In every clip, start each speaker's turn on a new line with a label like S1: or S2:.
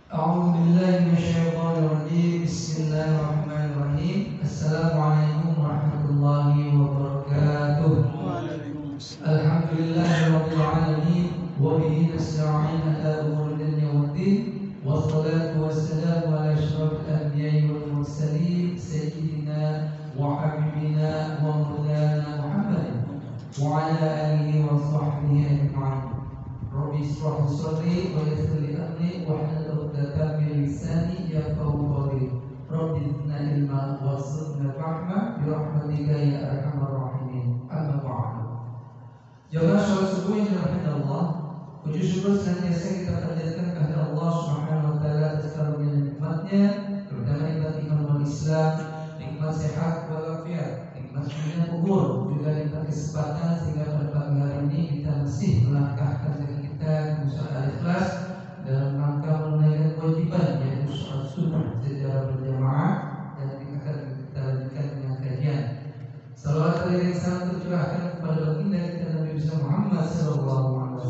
S1: أعوذ بالله من الشيطان الرجيم. بسم الله الرحمن الرحيم. السلام عليكم ورحمة الله وبركاته. الحمد لله رب العالمين وبه نستعين على أمور الدنيا والدين، والصلاة والسلام على أشرف الأنبياء والمرسلين سيدنا وحبيبنا ومولانا محمد وعلى آله وصحبه أجمعين. Rabbi ishrah li sadri wa yassir li amri wahlul 'uqdatam min lisani yafqahu qawli. Rabbi zidna ilma warzuqna fahma bi rahmatika ya arhamar rahimin. Amma ba'du. Jamaah salat subuh yang dirahmati Allah, puji syukur senantiasa kita panjatkan kepada Allah Subhanahu wa taala atas karunia nikmatnya, terutama nikmat iman wal Islam, nikmat sehat walafiat, nikmat dunia kubur, juga nikmat kesempatan sehingga pada pagi hari ini kita masih melangkahkan kita usaha ikhlas dalam rangka menunaikan kewajiban yaitu sholat subuh secara berjamaah, dan kita lanjutkan dengan kajian. Salawat dan salam tercurahkan kepada baginda kita Nabi Muhammad SAW,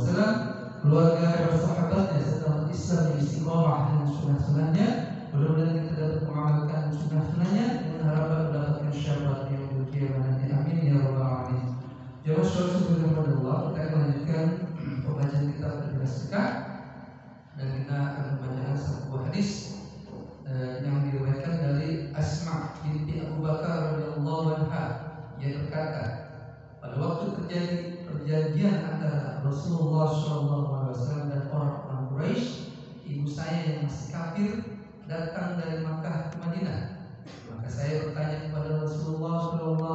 S1: keluarga dan sahabatnya serta umat Islam yang istiqomah dengan sunnah-sunnahnya. Mudah-mudahan kita dapat mengamalkan sunnah-sunnahnya dengan harapan mendapatkan syafaat yang berkiamat nanti. Amin ya rabbal alamin. Jamaah sholat subuh kepada Allah, kita akan lanjutkan pembacaan kitab Al-Sedekah, dan kita akan membacakan satu buah hadis yang diriwayatkan dari Asma binti Abu Bakar radhiyallahu anha, yang berkata, pada waktu terjadi perjanjian antara Rasulullah SAW dan orang-orang Quraisy, ibu saya yang masih kafir datang dari Makkah ke Madinah. Maka saya bertanya kepada Rasulullah SAW,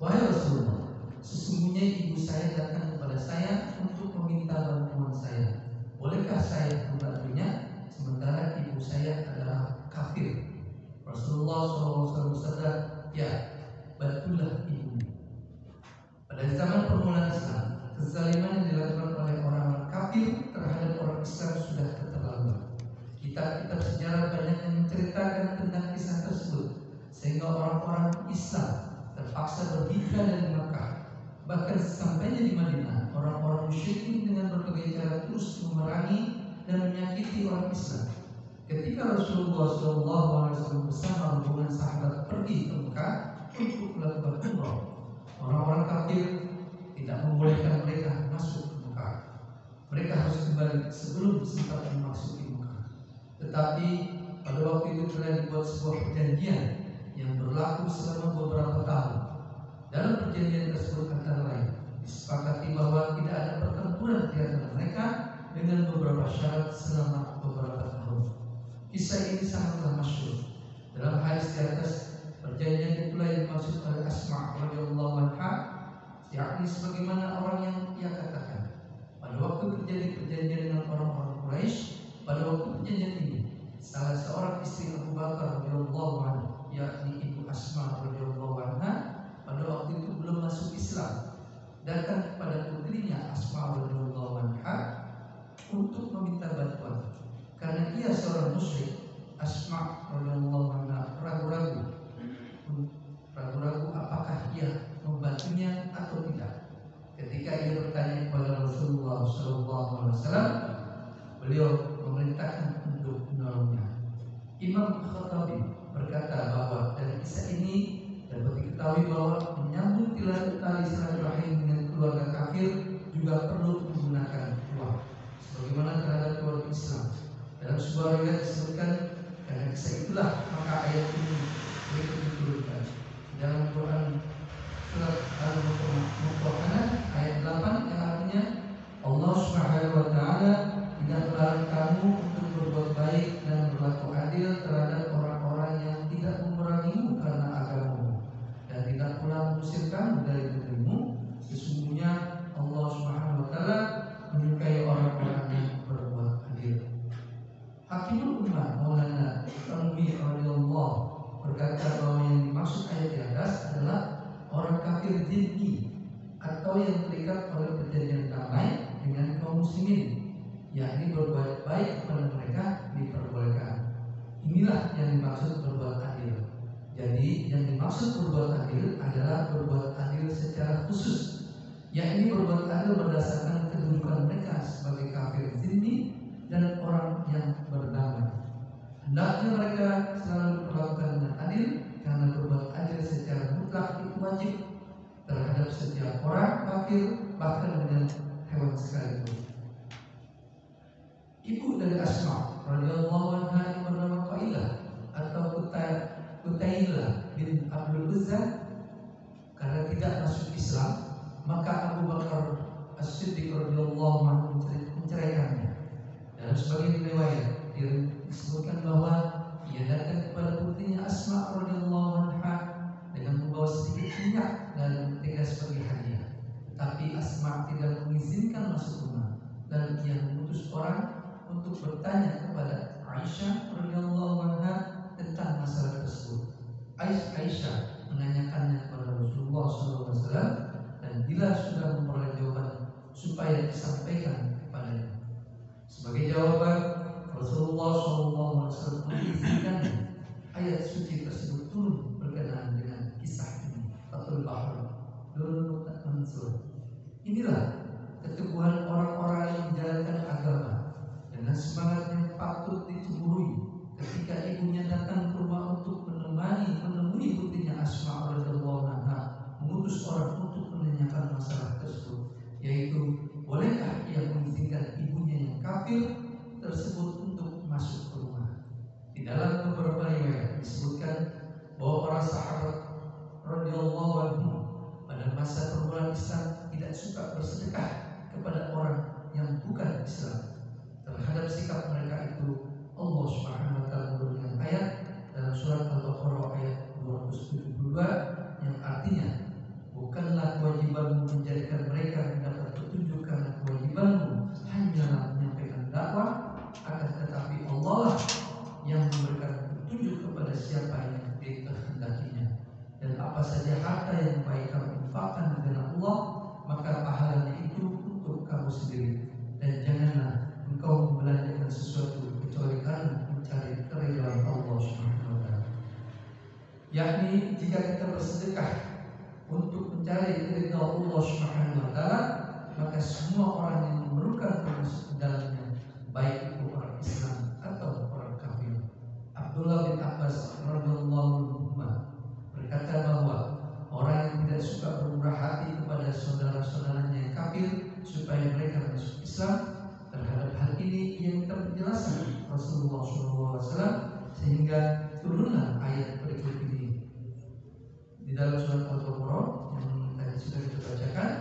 S1: wahai Rasulullah, sesungguhnya ibu saya datang kepada saya untuk meminta bantuan saya. Bolehkah saya membantunya sementara ibu saya adalah kafir? Rasulullah SAW bersabda, ya, bantulah ibumu. Pada zaman permulaan Islam, kezaliman yang dilakukan oleh orang kafir terhadap orang Islam sudah keterlaluan. Kitab-kitab sejarah banyak yang menceritakan tentang kisah tersebut, sehingga orang-orang Islam terpaksa berhijrah dari Makkah. Bahkan sampainya di Madinah, orang-orang musyrikin dengan berbagai cara terus memerangi dan menyakiti orang Islam. Ketika Rasulullah SAW bersama rombongan sahabat pergi ke Mekah untuk melakukan umrah, orang-orang kafir tidak membolehkan mereka masuk ke Mekah. Mereka harus kembali sebelum sempat memasuki Mekah. Tetapi pada waktu itu telah dibuat sebuah perjanjian yang berlaku selama beberapa tahun. Dalam perjanjian tersebut antara lain disepakati bahwa tidak ada pertempuran di antara mereka dengan beberapa syarat selama beberapa tahun. Kisah ini sangatlah masyhur. Dalam hadis di atas, perjanjian itulah yang dimaksud oleh Asma radhiyallahu anha, yakni sebagaimana orang yang ia katakan. Pada waktu terjadi perjanjian dengan orang-orang Quraisy, pada waktu perjanjian ini, salah seorang istri Abu Bakar radhiyallahu anhu, yakni ibu Asma radhiyallahu anha, pada waktu itu belum masuk Islam, datang kepada putrinya Asma radhiyallahu anha untuk meminta bantuan. Karena ia seorang musyrik, Asma radhiyallahu anha ragu-ragu apakah ia membantunya atau tidak. Ketika ia bertanya kepada Rasulullah SAW, beliau memerintahkan untuk menolongnya. Imam Khattabi berkata bahwa dari kisah ini dapat diketahui bahwa menyambung tali silaturahim dengan keluarga kafir juga perlu menggunakan uang, sebagaimana terhadap keluarga Islam. Dalam sebuah riwayat disebutkan, karena kisah itulah maka ayat ini berikut diturunkan dalam Quran surat Al-Mumtahanah ayat 8, yang artinya Allah Subhanahu wa taala tidak melarang kamu untuk berbuat baik dan berlaku adil terhadap orang-orang yang tidak memerangimu karena agamamu, dan tidak pula mengusir kamu dari negerimu. Sesungguhnya Allah Subhanahu wa taala menyukai orang-orang yang berbuat adil. Hakimul Ummah Maulana Tanwi radhiyallahu berkata bahwa yang dimaksud ayat di atas adalah orang kafir zimmi atau yang terikat oleh perjanjian damai dengan kaum muslimin, yakni berbuat baik kepada mereka diperbolehkan. Inilah yang dimaksud berbuat adil. Jadi yang dimaksud berbuat adil adalah berbuat adil secara khusus, yakni berbuat adil berdasarkan kedudukan mereka sebagai kafir zimmi dan orang yang Hendaknya mereka selalu diperlakukan dengan adil, karena berbuat adil secara mutlak itu wajib terhadap setiap orang, kafir, bahkan dengan hewan sekalipun. Ibu dari Asma radhiyallahu anha yang bernama Qailah atau Qutailah bin Abdul Uzza, karena tidak masuk Islam, maka Abu Bakar As-Siddiq radhiyallahu anhu menceraikannya. Dalam sebagian riwayat disebutkan bahwa ia datang kepada putrinya Asma radhiyallahu anha dengan membawa sedikit minyak dan mentega sebagai hadiah. Tapi Asma tidak mengizinkan masuk rumah, dan ia mengutus orang untuk bertanya kepada Aisyah radhiyallahu anha tentang masalah tersebut. Aisyah menanyakannya kepada Rasulullah SAW, dan bila sudah memperoleh jawaban supaya disampaikan kepadanya. Sebagai jawaban, Rasulullah SAW mengizinkannya. Ayat suci tersebut turun berkenaan dengan kisah ini. Fathul Bahr Nurul Mansur. Inilah keteguhan orang-orang yang menjalankan agama dengan semangat yang patut dicemburui ketika ibunya datang ke rumah untuk menemui putrinya Asma radhiyallahu anha, mengutus orang untuk menanyakan masalah tersebut, yaitu bolehkah ia mengizinkan ibunya yang kafir tersebut untuk masuk ke rumah. Di dalam beberapa riwayat disebutkan bahwa para sahabat radhiyallahu anhum pada masa permulaan Islam tidak suka bersedekah kepada orang yang bukan Islam. Terhadap sikap mereka itu, Allah Subhanahu wa taala memberikan ayat dalam surat Al-Baqarah ayat 272 yang artinya, bukanlah kewajibanmu menjadikan mereka mendapat petunjuk, karena kewajibanmu hanyalah menyampaikan dakwah, akan tetapi Allah lah yang memberikan petunjuk kepada siapa yang dikehendakinya. Dan apa saja harta yang baik kamu infakkan dengan Allah, maka pahalanya itu untuk kamu sendiri. Dan janganlah engkau membelanjakan sesuatu kecuali karena mencari keridhaan Allah Subhanahu wa taala. Yakni jika kita bersedekah untuk mencari keridhaan Allah Subhanahu wa taala, maka semua orang yang memerlukan termasuk dalamnya, baik itu orang Islam atau orang kafir. Abdullah bin Abbas radhiyallahu anhu berkata bahwa orang yang tidak suka bermurah hati kepada saudara-saudaranya yang kafir supaya mereka masuk Islam, terhadap hal ini ia minta penjelasan Rasulullah SAW, sehingga turunlah ayat berikut ini di dalam surat Al-Baqarah yang tadi sudah kita bacakan.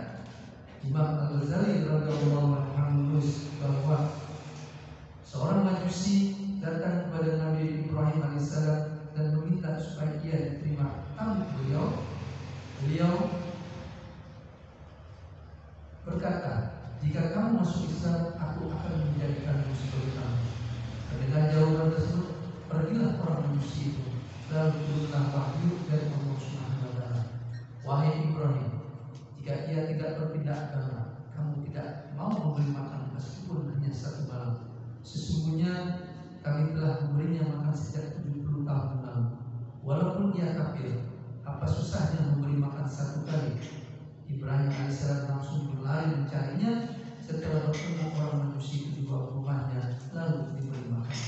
S1: Imam Al-Ghazali radhiyallahu anhu menulis bahwa seorang Majusi datang kepada Nabi Ibrahim alaihissalam dan meminta supaya ia diterima tamu beliau. Beliau berkata, jika kamu masuk Islam, aku akan menjadikanmu sebagai tamu. Mendengar jawaban tersebut, pergilah orang Majusi itu, lalu turunlah wahyu dari Allah Subhanahu wa taala. Wahai Ibrahim, jika ia tidak berpindah agama, kamu tidak mau memberi makan meskipun hanya satu malam. Sesungguhnya kami telah memberinya makan sejak 70 tahun lalu. Walaupun ia kafir, apa susahnya memberi makan satu kali? Ibrahim alaihissalam langsung berlari mencarinya. Setelah bertemu orang Majusi di bawah rumahnya, lalu diberi makan.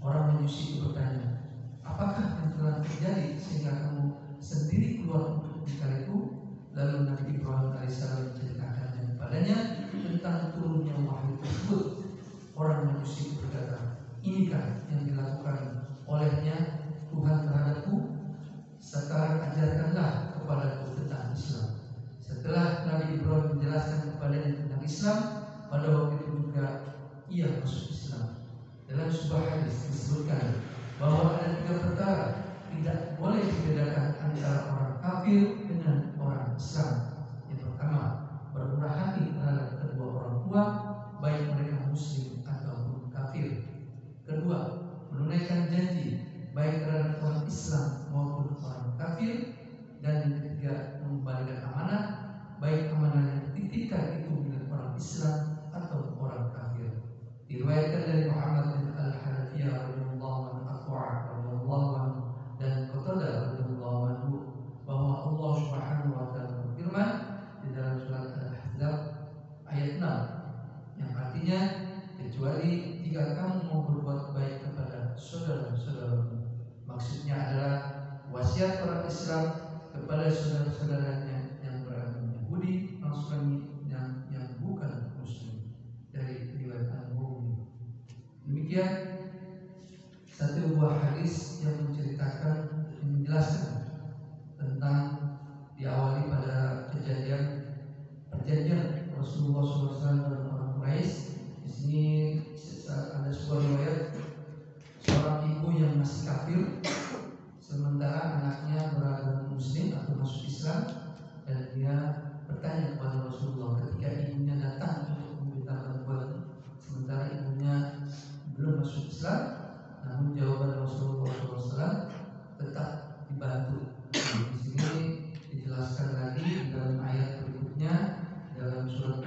S1: Orang Majusi itu bertanya, apakah yang telah terjadi sehingga kamu sendiri keluar untuk mencariku? Lalu Nabi Ibrahim alaihissalam menceritakannya kepadanya tentang turunnya wahyu tersebut. Orang Majusi itu berkata, inikah yang dilakukan olehnya Tuhan terhadapku? Sekarang ajarkanlah kepadaku tentang Islam. Setelah Nabi Ibrahim menjelaskan kepadanya tentang Islam, pada waktu itu juga ia masuk Islam. Dalam sebuah hadis disebutkan bahwa ada 3 perkara tidak boleh dibedakan antara orang kafir dengan orang Islam. Yang pertama, bermurah hati terhadap kedua orang tua, baik mereka Muslim ataupun kafir. Kedua, menunaikan janji baik terhadap orang Islam maupun orang kafir. Dan yang ketiga, mengembalikan amanah, baik amanah yang dititipkan itu milik orang Islam atau orang kafir. Diriwayatkan dari Muhammad bin Al-Hanafiyah radhiyallahu anhu dan Qatadah radhiyallahu anhu bahwa Allah Subhanahu wa taala berfirman di dalam surat Al-Ahzab ayat 6 yang artinya, kecuali umat Islam kepada saudara-saudaranya yang beragama Yahudi, Nasrani, yang bukan Muslim dari riwayat Al-Bukhari. Demikian satu buah hadis yang menceritakan, menjelaskan tentang diawali pada perjanjian Rasulullah SAW dan orang Quraisy. Di sini ada sebuah riwayat seorang ibu yang masih kafir, sementara anaknya beragama Muslim atau masuk Islam, dan dia bertanya kepada Rasulullah ketika ibunya datang untuk meminta bantuan, sementara ibunya belum masuk Islam, namun jawaban Rasulullah SAW tetap dibantu. Di sini dijelaskan lagi dalam ayat berikutnya dalam surat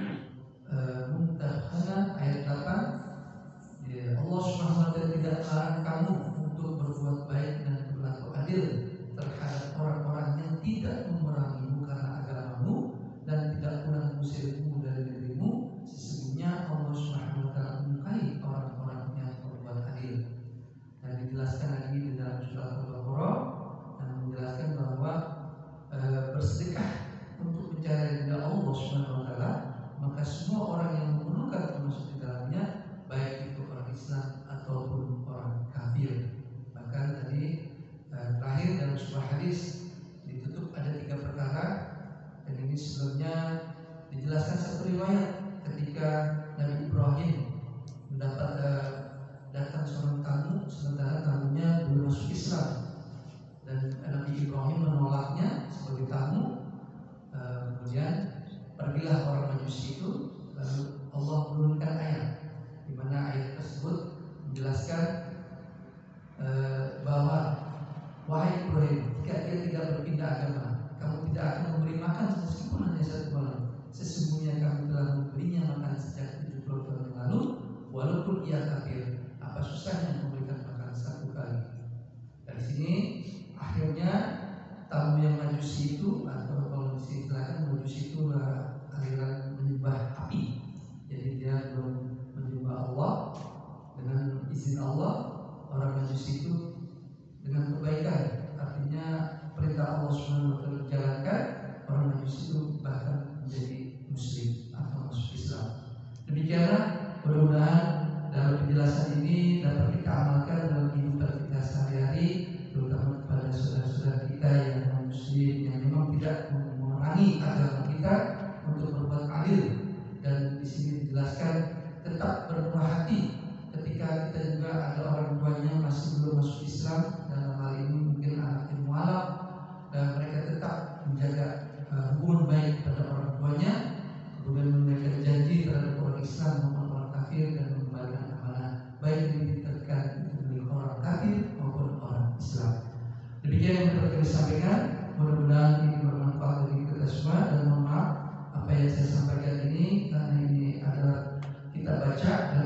S1: Mumtahana ayat 8, Allah SWT tidak melarang kamu untuk berbuat baik dan berlaku adil terhadap orang-orang yang tidak memerangimu karena agamamu dan tidak pula mengusirmu dari negerimu. Sesungguhnya Allah SWT menyukai orang-orang yang berbuat adil. Dan dijelaskan lagi di dalam surat Al-Baqarah yang menjelaskan bahwa bersedekah untuk mencari ridha Allah SWT, maka semua orang yang memerlukan termasuk di dalamnya, baik itu orang Islam ataupun orang kafir. Bahkan tadi terakhir dalam sebuah hadis ditutup ada 3 perkara, dan ini sebelumnya dijelaskan satu riwayat ketika Nabi Ibrahim mendapat datang seorang tamu, sementara tamunya belum masuk Islam, dan Nabi Ibrahim menolaknya sebagai tamu. Kemudian pergilah orang Majusi itu, lalu Allah menurunkan ayat di mana ayat tersebut menjelaskan bahwa wahai Ibrahim, jika dia tidak berpindah agama, kamu tidak akan memberi makan meskipun hanya 1 malam. Sesungguhnya kami telah memberinya makan sejak 70 tahun yang lalu, walaupun ia kafir. Apa susahnya memberikan makan 1 kali? Dari sini akhirnya tamu yang Majusi itu, atau kalau disistilahkan Majusi itu aliran menyembah api. Jadi dia belum menyembah Allah dengan izin Allah. Orang Majusi itu dengan kebaikan, artinya perintah Allah SWT dijalankan, orang Majusi itu bahkan menjadi Muslim atau masuk Islam. Demikianlah, mudah-mudahan dalam penjelasan ini dapat kita amalkan dalam kehidupan kita sehari-hari, terutama kepada saudara-saudara kita yang Muslim yang memang tidak memerangi agama kita untuk berbuat adil. Dan di sini dijelaskan tetap bermurah hati ketika kita juga ada orang tuanya masih belum masuk Islam, dalam hal ini mungkin anak yang mualaf, dan mereka tetap menjaga hubungan baik pada orang tuanya, kemudian memberikan janji terhadap orang Islam maupun orang kafir, dan mengembalikan amanah baik yang dititipkan itu milik orang kafir maupun orang Islam. Demikian yang dapat kami sampaikan. Mudah-mudahan ini bermanfaat bagi kita semua, dan mohon maaf apa yang saya sampaikan ini karena ini adalah kita baca dan